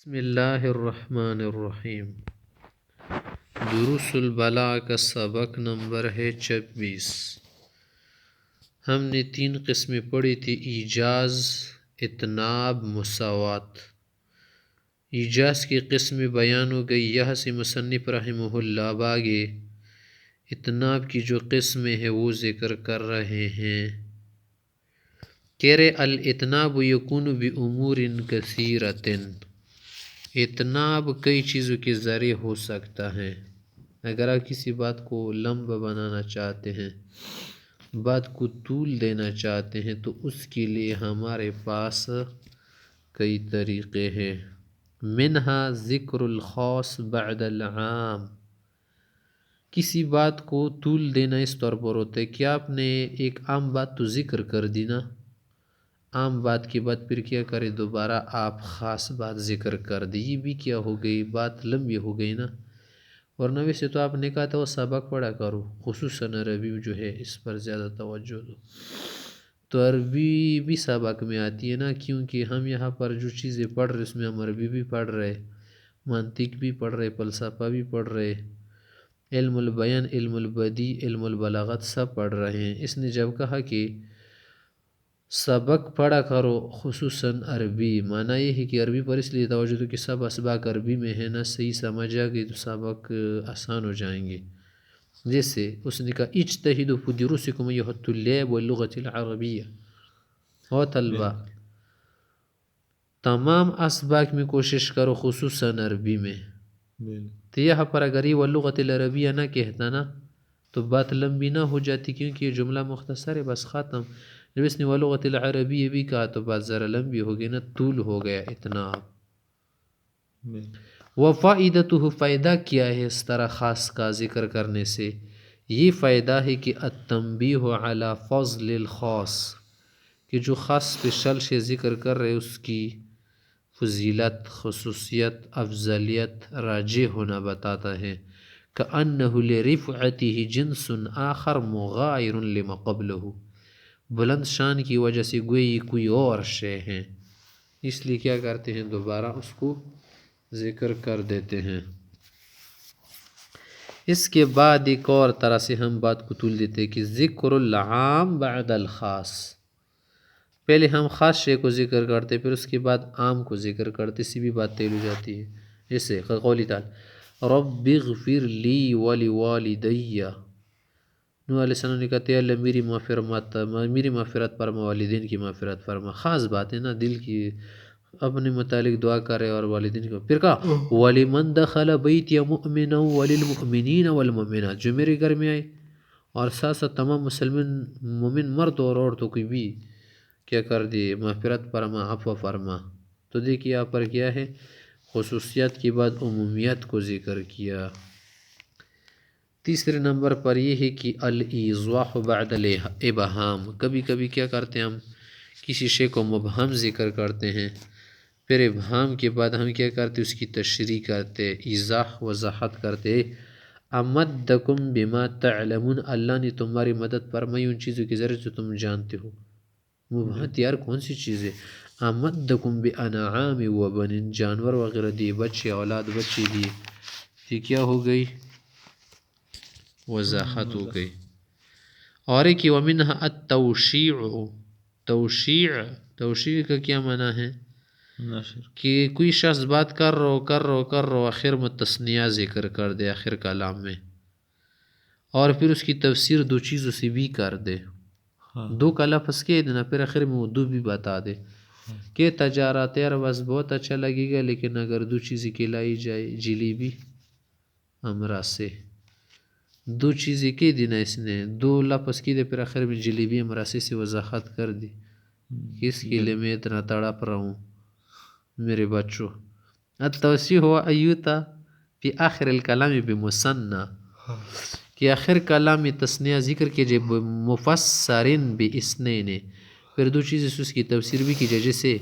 بسم اللہ الرحمن الرحیم۔ دروس البلاغہ کا سبق نمبر ہے 26۔ ہم نے 3 قسمیں پڑھی تھی: ایجاز، اتناب، مساوات۔ ایجاز کی قسم بیان ہو گئی، یہاں سے مصنف رحمہ اللہ باغے اتناب کی جو قسمیں ہیں وہ ذکر کر رہے ہیں۔ کہہ رہے الاتناب یکون بامور کثیرۃ، اتناب کئی چیزوں کے ذریعے ہو سکتا ہے۔ اگر آپ کسی بات کو لمبا بنانا چاہتے ہیں، بات کو طول دینا چاہتے ہیں، تو اس کے لیے ہمارے پاس کئی طریقے ہیں۔ منہا ذکر الخاص بعد العام۔ کسی بات کو طول دینا اس طور پر ہوتا ہے کہ آپ نے ایک عام بات تو ذکر کر دی نا، عام بات کے بعد پھر کیا کرے، دوبارہ آپ خاص بات ذکر کر دی، یہ بھی کیا ہو گئی، بات لمبی ہو گئی نا۔ ورنہ ویسے تو آپ نے کہا تھا وہ سبق پڑھا کرو، خصوصاً عربی جو ہے اس پر زیادہ توجہ دو۔ تو عربی بھی سبق میں آتی ہے نا، کیونکہ ہم یہاں پر جو چیزیں پڑھ رہے اس میں ہم عربی بھی پڑھ رہے، منطق بھی پڑھ رہے، فلسفہ بھی پڑھ رہے، علم البیان، علم البدیع، علم البلاغت سب پڑھ رہے ہیں۔ اس نے جب کہا کہ سبق پڑھا کرو خصوصاً عربی، معنی یہ ہے کہ عربی پر اس لیے توجہ دو کہ سب اسباق عربی میں ہے نا، صحیح سمجھ آ گئی تو سبق آسان ہو جائیں گے۔ جیسے اس نے کہا اجتہدوا فی دروسکم ایھا الطلاب واللغۃ العربیہ، او طلبہ تمام اسباق میں کوشش کرو خصوصاً عربی میں۔ تو یہاں پر اگر یہ واللغۃ العربیہ نہ کہتا نا تو بات لمبی نہ ہو جاتی، کیونکہ یہ جملہ مختصر ہے، بس ختم۔ جب اس نے واللغۃ العربیہ بھی کہا تو بات ذرا لمبی ہو گئی نا، طول ہو گیا اتناب۔ وفائدتہ، فائدہ کیا ہے اس طرح خاص کا ذکر کرنے سے؟ یہ فائدہ ہے کہ التنبیہ علی فضل الخاص، کہ جو خاص اسپیشل سے ذکر کر رہے اس کی فضیلت، خصوصیت، افضلیت، راجح ہونا بتاتا ہے۔ کأنہ لرفعتہ جنس آخر مغایر لما قبلہ، بلند شان کی وجہ سے گوئی کوئی اور شے ہیں، اس لیے کیا کرتے ہیں، دوبارہ اس کو ذکر کر دیتے ہیں۔ اس کے بعد ایک اور طرح سے ہم بات کو طول دیتے ہیں کہ ذکر العام بعد الخاص۔ پہلے ہم خاص شے کو ذکر کرتے، پھر اس کے بعد عام کو ذکر کرتے، اسی بھی بات طویل ہو جاتی ہے۔ جیسے قول تعالی رب اغفر لی ولوالدی، نوح علیہ السلام نے کہا کہ اللہ میری مغفرت فرما، والدین کی مغفرت فرما۔ خاص بات ہے نا، دل کی اپنے متعلق دعا کرے اور والدین کو۔ پھر کہا وَلِمَنْ دَخَلَ بَيْتِيَ مُؤْمِنًا وَلِلْمُؤْمِنِينَ وَالْمُؤْمِنَاتِ، جو میرے گھر میں آئے اور ساتھ ساتھ تمام مسلمان مومن مرد اور عورتوں کی بھی کیا کر دی، مغفرت فرما، عفو فرما۔ تو دیکھیے یہاں پر کیا ہے، خصوصیت کے بعد عمومیت کو ذکر کیا۔ تیسرے نمبر پر یہ ہے کہ الایضاح بعد الابہام۔ کبھی کبھی کیا کرتے ہیں، ہم کسی شے کو مبہم ذکر کرتے ہیں، پھر ابہام کے بعد ہم کیا کرتے، اس کی تشریح کرتے، ایضاح، وضاحت کرتے۔ امدکم بما تعلمون، اللہ نے تمہاری مدد فرمائی ان چیزوں کے ذریعے جو تم جانتے ہو۔ مبہم یار کون سی چیز ہے؟ امدکم بانعام وبنین، جانور وغیرہ دیے، بچے، اولاد، بچے دیے، یہ کیا ہو گئی، وضاحت ہو گئی۔ اور ایک ومنہا التوشیع، توشیع کا کیا معنی ہے کہ کوئی شخص بات کر رہو آخر میں تثنیہ ذکر کر دے آخر کلام میں، اور پھر اس کی تفسیر 2 چیزوں سے بھی کر دے، 2 کا لفظ کہہ دینا، پھر آخر میں وہ 2 بھی بتا دے کہ تجارت یار بس بہت اچھا لگے گا، لیکن اگر 2 چیزیں کھلائی جائے، جلیبی امرا سے، 2 چیزیں کہہ دینا، اس نے 2 لفظ کی دے، پھر آخر میں جلیبی امراسی سے وضاحت کر دی کہ اس کے لیے میں اتنا تڑپ رہا ہوں میرے بچوں۔ التوسیع ہوا ایوتا فی آخر الکلام بمثنی، کہ آخر کلام میں تثنیہ ذکر کیجئے مفسرن باثنین، پھر 2 چیزیں سے اس کی تفسیر بھی کی جائے، جیسے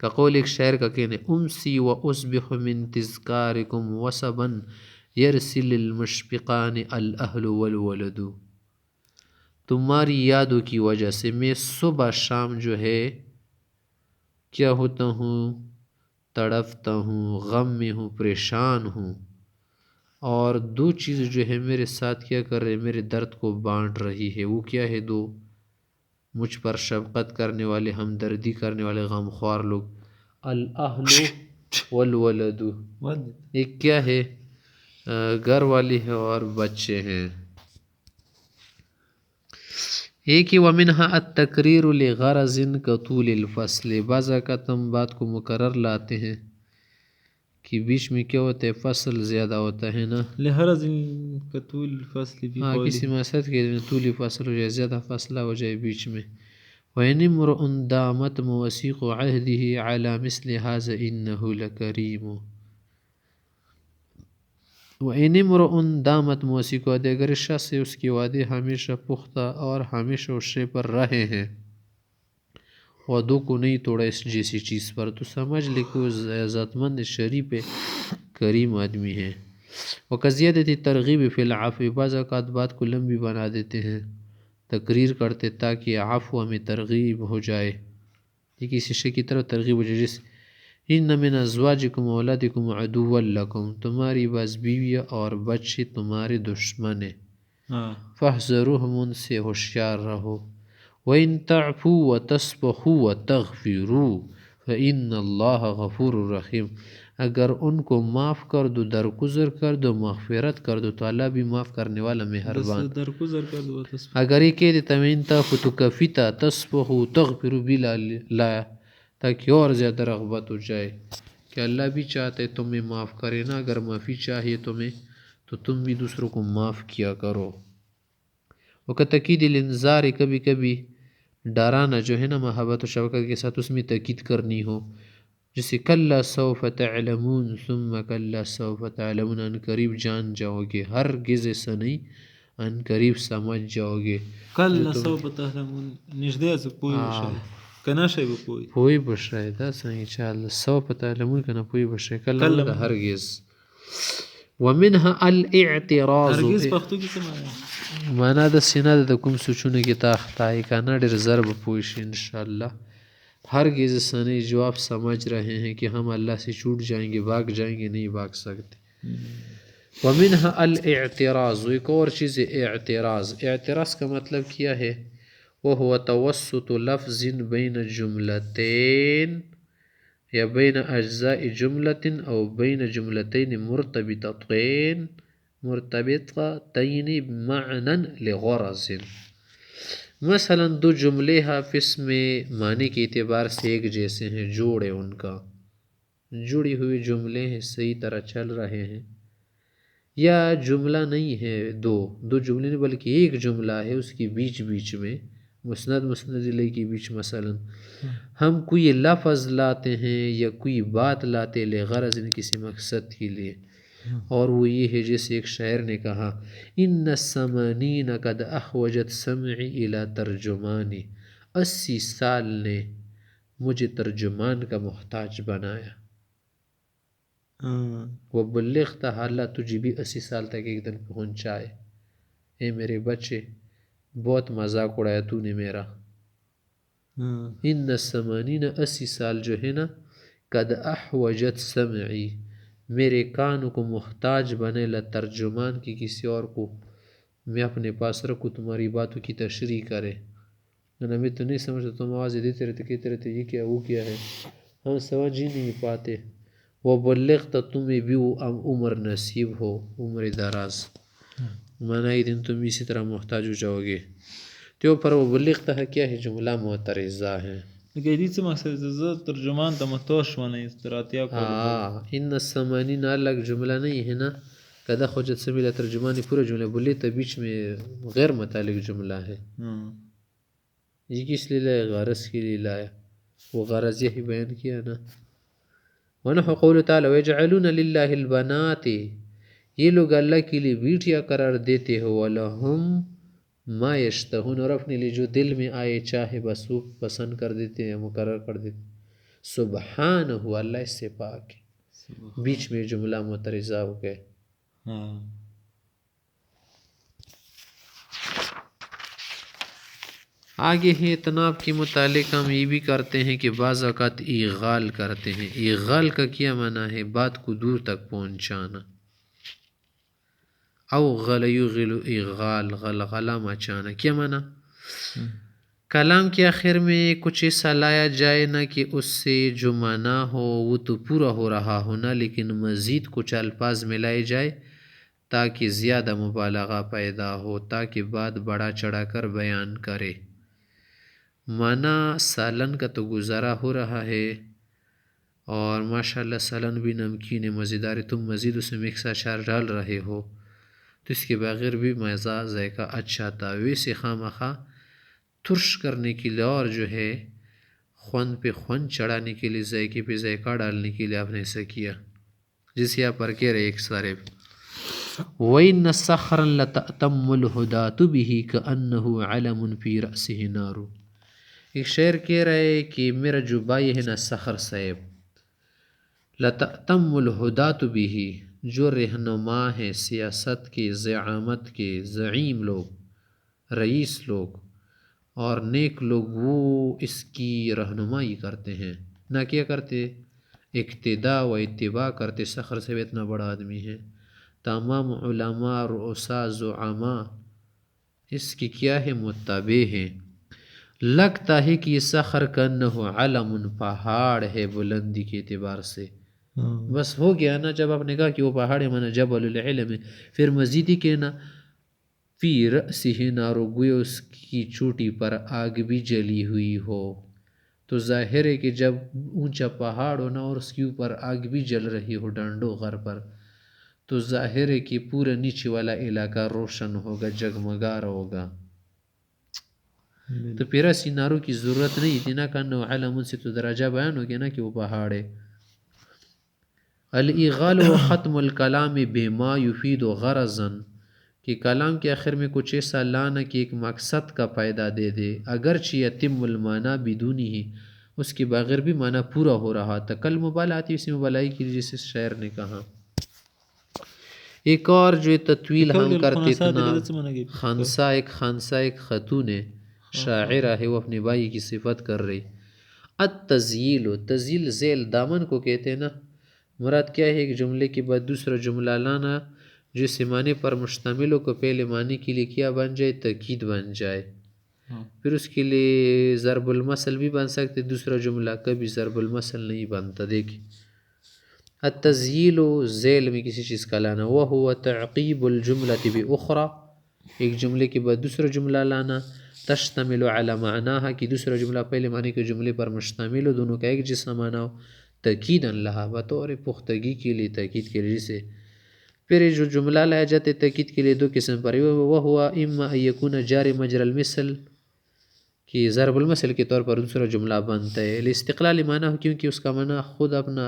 کا قول ایک شاعر کا کہنے امسی و اصبح من تذکارکم وصبا یرسل المشفقان الاہل والولد، تمہاری یادوں کی وجہ سے میں صبح شام جو ہے کیا ہوتا ہوں، تڑپتا ہوں، غم میں ہوں، پریشان ہوں، اور دو چیزیں جو ہے میرے ساتھ کیا کر رہے، میرے درد کو بانٹ رہی ہے. وہ کیا ہے؟ دو مجھ پر شفقت کرنے والے، ہمدردی کرنے والے غمخوار لوگ. الاہل والولد، ایک کیا ہے؟ گھر والی ہے اور بچے ہیں. ایک ہی ومنها التقریر لغرض كطول الفصل. بعض اوقات ہم بات کو مقرر لاتے ہیں کہ بیچ میں کیا ہوتا ہے؟ فصل زیادہ ہوتا ہے نا. لغرض كطول الفصل في ہاں، کسی قوله مقصد کے طولی فصل ہو جائے، زیادہ فاصلہ ہو جائے بیچ میں. وَإِنِ امْرُؤٌ دَامَتْ مَوَاسِيقُ عَهْدِهِ عَلَى مِثْلِ هَذَا إِنَّهُ لَكَرِيمٌ. وَإِنِ امْرُؤٌ دَامَتْ مَوَاسِيقُ عَهْدِهِ، اگر اس شخص سے اس کی وعدے ہمیشہ پختہ اور ہمیشہ اس شے پر رہے ہیں، وعدوں کو نہیں توڑا اس جیسی چیز پر، تو سمجھ لے کہ وہ عزت مند، شریف، کریم آدمی ہے. وَكَزِيَادَةِ التَّرْغِيبِ فِي الْعَفْوِ، بعض اوقات بات کو لمبی بنا دیتے ہیں، تقریر کرتے تاکہ عفو میں ترغیب ہو جائے، یہ کسی شے کی طرف ترغیب ہو جائے. جیسے اِنَّ مِنْ أَزْوَاجِكُمْ وَأَوْلَادِكُمْ عَدُوًّا لَكُمْ، تمہاری بعض بیویاں اور بچے تمہارے دشمن ہیں، فَاحْذَرُوهُمْ، ان سے ہوشیار رہو. وَإِنْ تَعْفُوا وَتَصْفَحُوا وَتَغْفِرُوا فَإِنَّ اللَّهَ غَفُورٌ رَحِيمٌ، اگر ان کو معاف کر دو، درگزر کر دو، مغفرت کر دو، تو اللہ بھی معاف کرنے والا مہربان. درگزر کر دو. اگر یہ کہہ دیتا میں انتا فتکفیتا تصفحو تغفرو بھی لایا، تاکہ اور زیادہ رغبت ہو جائے کہ اللہ بھی چاہتا ہے تمہیں معاف کرے نا. اگر معافی چاہیے تمہیں تو تم بھی دوسروں کو معاف کیا کرو. وَكَتَكِيدِ الْإِنذَارِ، کبھی کبھی ڈرانا جو ہے نا محبت و شفقت کے ساتھ، اس میں تاکید کرنی ہو. جیسے کَلَّا سَوْفَ تَعْلَمُونَ ثُمَّ كَلَّا سَوْفَ تَعْلَمُونَ، ان قریب جان جاؤ گے، ہرگز ایسا نہیں، ان قریب سمجھ جاؤ گے. کَلَّا سَوْفَ تَعْلَمُونَ، نژدې څه پوی وشئ کنه شئ به پوی پوی بشئ، دا څنګه چې الله سوف تعلمون کنه پوی بشئ، کله دا هرگز. ومنها الاعتراض، هرگز پښتو کې څه معنی؟ معنا د سینه د کوم سوچونه کې تا اخطائی کنه ډېر ضرب پوی شي انشاءاللہ. ہرگز سنی جواب سمجھ رہے ہیں کہ ہم اللہ سے چھوٹ جائیں گے، بھاگ جائیں گے، نہیں بھاگ سکتے. ومنها الاعتراض، ایک اور چیز ہے اعتراض. اعتراض کا مطلب کیا ہے؟ وهو توسط لفظ بین جملتین یا بین اجزاء جملت او بین جملتین مرتبطتین معنی لغرض. مثلا دو جملے حافظ میں معنی کے اعتبار سے ایک جیسے ہیں، جوڑے ان کا جڑی ہوئی جملے ہیں، صحیح طرح چل رہے ہیں. یا جملہ نہیں ہے، دو جملے نہیں بلکہ ایک جملہ ہے، اس کی بیچ میں مسند لے کے بیچ مثلا ہم کوئی لفظ لاتے ہیں یا کوئی بات لاتے لغرض، کسی مقصد کے لیے، اور وہ یہ ہے جیسے ایک شاعر نے کہا ان الثمانین قد احوجت سمعی الی ترجمانی، 80 سال نے مجھے ترجمان کا محتاج بنایا. وبلغت، اللہ تجھے بھی 80 سال تک ایک دن پہنچائے. اے میرے بچے، بہت مذاق اڑایا تو نے میرا. ان الثمانین، 80 سال جو ہے نا، قد احوجت سمعی، میرے کانوں کو محتاج بنے ترجمان کی، کسی اور کو میں اپنے پاس رکھوں تمہاری باتوں کی تشریح کرے. میں تو نہیں سمجھتا، تم آواز دیتے رہتے کہتے رہتے یہ کیا وہ کیا ہے، ہم سمجھ ہی نہیں پاتے. وبلغت، تمہیں بھی وہ عمر نصیب ہو، عمر دراز، مانا ایک دن تم اسی طرح محتاج ہو جاؤ گے. تو پر وبلغت ہے کیا ہے؟ جملہ معترضہ ہے. لکه دې څه مقصد دی؟ زه ترجمان ته محتاج شوم، استراتیا کو. ان الثمانین الگ جملہ نہیں ہے نا، قد احوجت سمعی ترجمانی پورا جملہ، بلیغت بیچ میں غیر متعلق جملہ ہے. یہ کس لیے لایا؟ غرض کے لیے لایا، وہ غرض یہی بیان کیا نا. ونحو قول تعالی ویجعلون للہ البنات، یہ لوگ اللہ کے لیے بیٹیاں قرار دیتے ہو، ولہم ما یشتہون، اور اپنے لیے جو دل میں آئے چاہے بس وہ پسند کر دیتے ہیں، مقرر کر دیتے. سبحانہ، اللہ اس سے پاک ہے. بیچ میں جملہ معترضہ ہو گئے. آگے ہے اتناب کے متعلق ہم یہ بھی کرتے ہیں کہ بعض اوقات ایغال کرتے ہیں۔ ایغال کا کیا معنی ہے؟ بات کو دور تک پہنچانا۔ او غل یغل ایغال، غلغلہ مچانا، کیا معنی؟ کلام کے آخر میں کچھ ایسا لایا جائے نہ کہ اس سے جو معنی ہو وہ تو پورا ہو رہا ہونا، لیکن مزید کچھ الفاظ ملائے جائے تاکہ زیادہ مبالغہ پیدا ہو، تاکہ بات بڑا چڑھا کر بیان کرے۔ معنی سالن کا تو گزارا ہو رہا ہے اور ماشاءاللہ سالن بھی نمکین مزیدار ہے، تم مزید اس میں مکس اچار ڈال رہے ہو تو اس کے بغیر بھی مزہ ذائقہ اچھا تھا۔ ویسے خواہ ترش کرنے کے لیے اور جو ہے خوند پہ خوند چڑھانے کے لیے، ذائقے پہ ذائقہ ڈالنے کے لیے آپ نے ایسا کیا، جسے یہاں پر کہہ رہے ایک سارے وَإِنَّ صَخْرًا لَتَأْتَمُّ الْهُدَاةُ بِهِ كَأَنَّهُ عَلَمٌ فِي رَأْسِهِ نَارُ۔ ایک شعر کہہ رہے کہ میرا جو بھائی ہے نا صخر صاحب، لَتَأْتَمُّ الْهُدَاةُ بِهِ، جو رہنما ہے سیاست کے، زعامت کے، زعیم لوگ، رئیس لوگ اور نیک لوگ، وہ اس کی رہنمائی کرتے ہیں، نہ کیا کرتے؟ اقتداء و اتباع کرتے۔ صخر صاحب اتنا بڑا آدمی ہے، تمام علماء، رؤساء، زعماء اس کی کیا ہے؟ متبع ہیں۔ لگتا ہے کہ یہ صخر کأنہ علم، پہاڑ ہے بلندی کے اعتبار سے۔ بس ہو گیا نا، جب آپ نے کہا کہ وہ پہاڑ ہے مانا جبل العلم ہے، پھر مزید ہی کہنا فی رأسہ نار، گویا اس کی چوٹی پر آگ بھی جلی ہوئی ہو، تو ظاہر ہے کہ جب اونچا پہاڑ ہو نا اور اس کے اوپر آگ بھی جل رہی ہو ڈانڈو غر پر، تو ظاہر ہے کہ پورا نیچے والا علاقہ روشن ہوگا، جگمگا ہوگا۔ تو پھر سیناروں کی ضرورت نہیں تھی نا، کانو علم سے تو درجہ بیان ہو گیا نا کہ وہ پہاڑ ہے۔ الایغال و ختم الکلام بما یفید غرضا، کہ کلام کے آخر میں کچھ ایسا لانا کہ ایک مقصد کا فائدہ دے دے، اگرچہ یتم المعنی بدونہ ہی، اس کے بغیر بھی معنی پورا ہو رہا تھا۔ کل مبالغاتی اسی مبالغی کی جیسے شاعر نے کہا۔ ایک اور جو تطویل ہم کرتے اتنا، خانسہ ایک خاتون ہے، شاعرہ ہے، وہ اپنے بھائی کی صفت کر رہی۔ التزیل، تزیل ذیل دامن کو کہتے ہیں نا، مراد کیا ہے؟ ایک جملے کے بعد دوسرا جملہ لانا جو اس معنی پر مشتمل ہو، کو پہلے معنی کے لیے کیا بن جائے؟ تاکید بن جائے۔ پھر اس کے لیے ضرب المثل بھی بن سکتے، دوسرا جملہ کبھی ضرب المثل نہیں بنتا۔ دیکھیں التزیل ذیل میں کسی چیز کا لانا، وَهُوَ تَعْقِيبُ الْجُمْلَةِ بِأُخْرَى، ایک جملے کے بعد دوسرا جملہ لانا، تشتمل علی معناها، کہ دوسرا جملہ پہلے معنی کے جملے پر مشتمل ہو، دونوں کا ایک جیسا معنی ہو، تاکیدا لہا، بطور پختگی کے لیے، تاکید کے لیے۔ جسے پھر جو جملہ لایا جاتے تاکید کے لیے دو قسم پر، وَهُوَ إِمَّا أَن يَكُونَ جَارِ مَجْرَى الْمِثْل، کہ ضرب المثل کے طور پر دوسرا جملہ بنتا ہے، الاستقلال معنی ہو، کیونکہ اس کا معنی خود اپنا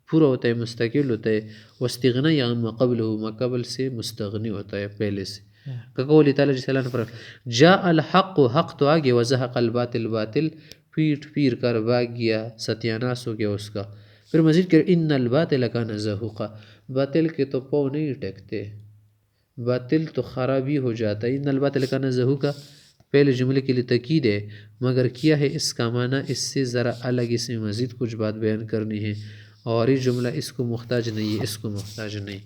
پورا ہوتا ہے، مستقل ہوتا ہے، واستغناء عما قبلہ، ما قبل سے مستغنی ہوتا ہے پہلے سے۔ قول تعالیٰ جیسے اللہ نے فرمایا جاء الحق، حق تو آگے، وزہق الباطل، باطل پیٹ پیر کر بھاگ گیا، ستیاناس ہو گیا اس کا۔ پھر مزید کہ ان الباطل کان زہوقا، باطل کے تو پاؤں نہیں ٹکتے، باطل تو خرابی ہو جاتا ہے۔ ان الباطل کان زہوقا پہلے جملے کے لیے تاکید ہے، مگر کیا ہے اس کا معنی اس سے ذرا الگ، اس میں مزید کچھ بات بیان کرنی ہے، اور یہ جملہ اس کو محتاج نہیں ہے، اس کو محتاج نہیں۔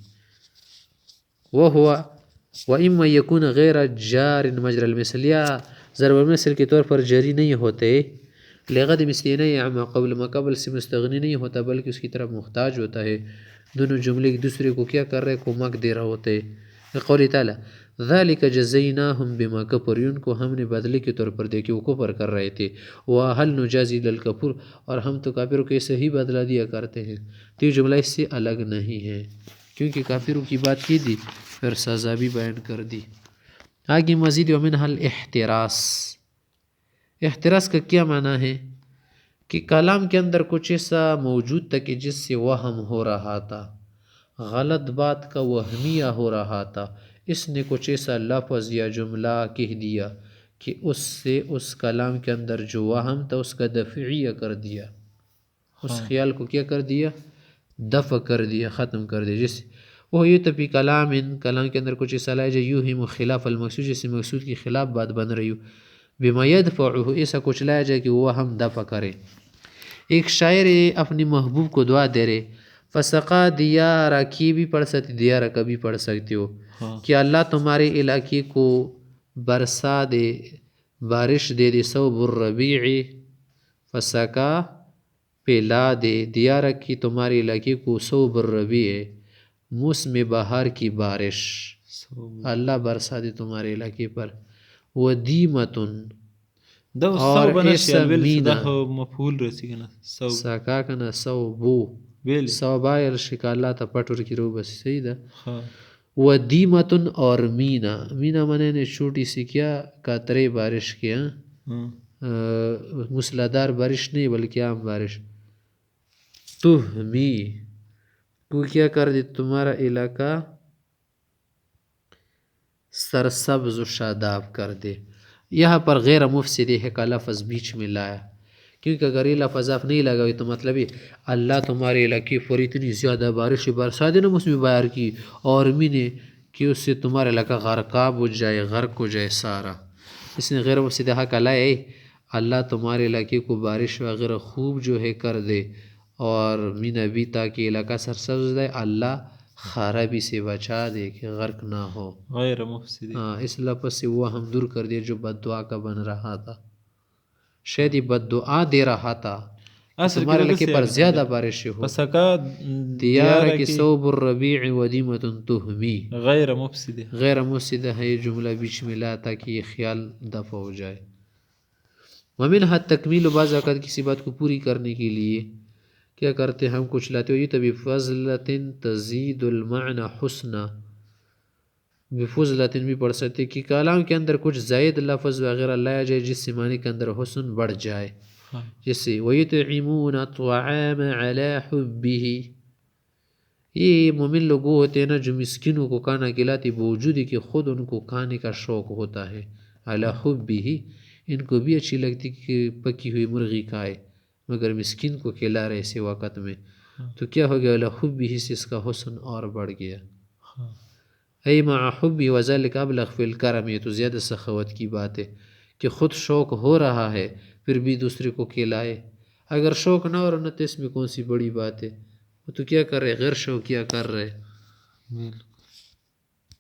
وَإِمَّا يَكُونَ غَيْرَ جَارٍ مَجْرَى الْمِثْلِ، یا ضرب المثل کے طور پر جاری نہیں ہوتے، لغت مثلی عما قبل، ما قبل سے مستغنی نہیں ہوتا، بلکہ اس کی طرف محتاج ہوتا ہے، دونوں جملے ایک دوسرے کو کیا کر رہے؟ کمک دے رہا ہوتے ہیں۔ قول تعالیٰ ذَلِكَ جَزَيْنَاهُمْ بِمَا كَفَرُوا، ان کو ہم نے بدلے کے طور پر دیکھے وہ کفر کر رہے تھے، وَهَلْ نُجَازِي إِلَّا الْكَفُورَ، اور ہم تو کافروں کو ایسے ہی بدلہ دیا کرتے ہیں۔ تو یہ جملہ اس سے الگ نہیں ہے، کیونکہ کافروں کی بات کی دی، پھر سزا بھی بیان کر دی۔ آگے مزید ومنها الاحتراس، احتراس کا کیا معنی ہے؟ کہ کلام کے اندر کچھ ایسا موجود تھا کہ جس سے وہم ہو رہا تھا، غلط بات کا وہمیہ ہو رہا تھا، اس نے کچھ ایسا لفظ یا جملہ کہہ دیا کہ اس سے اس کلام کے اندر جو وہم تھا اس کا دفعیہ کر دیا، اس خیال کو کیا کر دیا؟ دفع کر دیا، ختم کر دیا۔ جیسے وہ یہ تبھی کلام کے اندر کچھ ایسا لایا جائے یوہم خلاف المقصود، جیسے مقصود کی خلاف بات بن رہی ہو، بما یدفعہ ایسا کچھ لایا جائے کہ وہ ہم دفع کرے. ایک شاعر اپنی محبوب کو دعا دے رہے فسقا دیارہ کی بھی پڑھ سکتے دیارہ کا بھی پڑھ سکتے ہو کہ اللہ تمہارے علاقے کو برسا دے بارش دے دے صوب الربیع فسقا پلا دے دیارہ کی تمہارے علاقے کو صوب الربیع موسم بہار کی بارش اللہ برسا دے تمہارے علاقے پر. ودیمتن اور ایسا مینا مفعول رسی کنا ساکا کنا صوبو صوبا یرشکا اللہ تا پٹور کی رو بس صحیح دا. ودیمتن اور مینا مینا منع نے چھوٹی سی کیا قطرے بارش کیا مسلادار بارش نہیں بلکہ عام بارش. تہمی تو کیا کر دے تمہارا علاقہ سرسبز و شاداب کر دے. یہاں پر غیر مفسد ہے کا لفظ بیچ میں لایا کیونکہ اگر یہ لفظ آپ نہیں لگا تو مطلب اللہ تمہارے علاقے پر اتنی زیادہ بارش برسا دے نا موسم بہار کی اور مینے کہ اس سے تمہارا علاقہ غرقاب ہو جائے غرق ہو جائے سارا. اس نے غیر مفسد حق لائے اللہ تمہارے علاقے کو بارش وغیرہ خوب جو ہے کر دے اور مینا بھی تاکہ علاقہ سرسبز دے اللہ خرابی سے بچا دے کہ غرق نہ ہو. غیر مفسد اس لفظ سے وہ ہم دور کر دیا جو بد دعا کا بن رہا تھا. شاید یہ بد دعا دے رہا تھا تمہارے علاقے پر زیادہ بارش ہو. فسقا دیارہ کی صوب الربیع ودیمت تہمی غیر مفسد غیر مفسد ہے یہ جملہ بیچ میں لا تاکہ یہ خیال دفع ہو جائے. ومنہا تکمیل بعض اوقات کسی بات کو پوری کرنے کے لیے کیا کرتے ہم کچھ لاتے ہو یہ تو بفضلۃ تزید المعنی حسنا بفضلۃ بھی پڑھ سکتے کہ کلام کے اندر کچھ زائد لفظ وغیرہ لایا جائے جس سے معنی کے اندر حسن بڑھ جائے. جیسے وَيُطْعِمُونَ الطَّعَامَ عَلَى حُبِّهِ یہ مومن لوگ ہوتے ہیں نا جو مسکینوں کو کھانا کھلاتے باوجود کہ خود ان کو کھانے کا شوق ہوتا ہے. عَلَى حُبِّهِ ان کو بھی اچھی لگتی کہ پکی ہوئی مرغی کھائے مگر مسکین کو کھلا رہے اسی وقت میں تو کیا ہو گیا عَلَى حُبِّهِ سے اس کا حسن اور بڑھ گیا. ای مع حُبِّهِ وَذَلِكَ أَبْلَغُ فِي الْكَرَمِ یہ تو زیادہ سخاوت کی بات ہے کہ خود شوق ہو رہا ہے پھر بھی دوسرے کو کھلائے. اگر شوق نہ ہو رہا تو اس میں کون سی بڑی بات ہے وہ تو کیا کر رہے غیر شوق کیا کر رہے.